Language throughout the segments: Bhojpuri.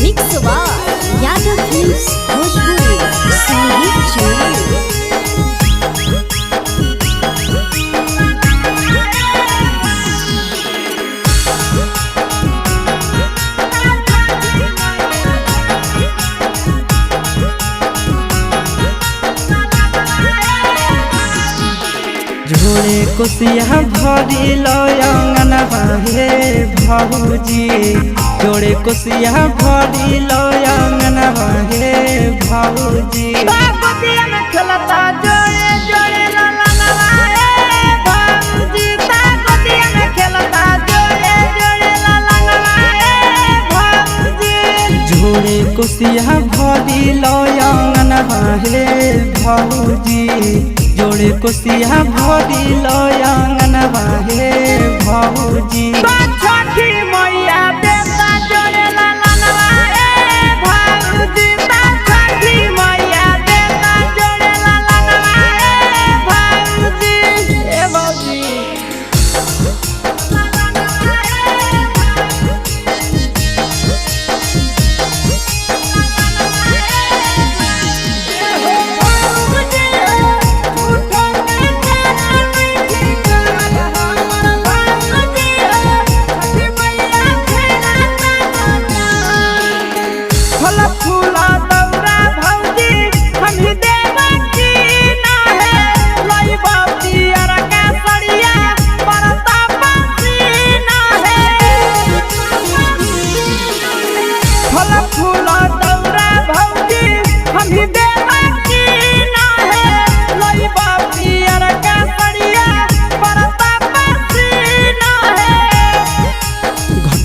Mix by Yadav Films Bhojpuri संगीत चैनल। झोले कोसिया भरी लयंगनवा हे भौजी, जोड़े कोसिया भरी लयंगनवा हे भौजी। बागोतिया में खेलता जोड़े जोड़े ललनवा हे भौजी, बागोतिया में खेलता जोड़े जोड़े ललनवा हे भौजी। झोले कोसिया भरी लयंगनवा हे भौजी, जोड़े कोसिया भरी लयंगनवा हे भौजी। छठी मैया देवता जोड़े ललनवा हे भौजी, छठी मैया देवता जोड़े ललनवा हे भौजी। ए भौजी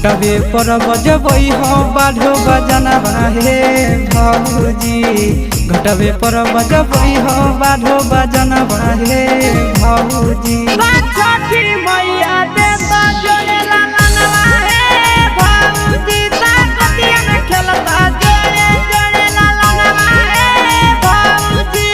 घटवे पर बजबई हो बाढ़ो बजनवा हे भौजी, घटवे पर बजबई हो बाढ़ो बजनवा हे भौजी। छठी मैया देवता जोड़े ललनवा हे भौजी, बागोतिया में खेलता जोड़े जोड़े ललनवा हे भौजी।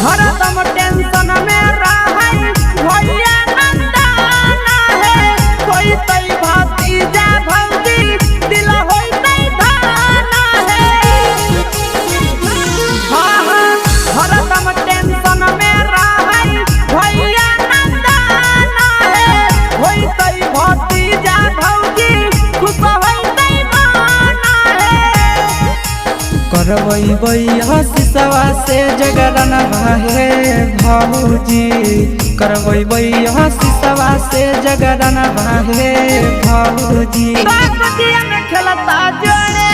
हरदम टेंशन में रहई भैया नंदाना है, कोई तई भतीजा भौजी दिल होई तई धाना है। हाँ हाँ हरदम टेंशन में रहई भैया नंदाना है, कोई तई भतीजा भौजी खुश होई तई माना है। करवई बई हसीसवा से जगरनवा हे भौजी, करवई बई हसीसवा से जगरनवा हे भौजी। बागोतिया में खेलता जोड़े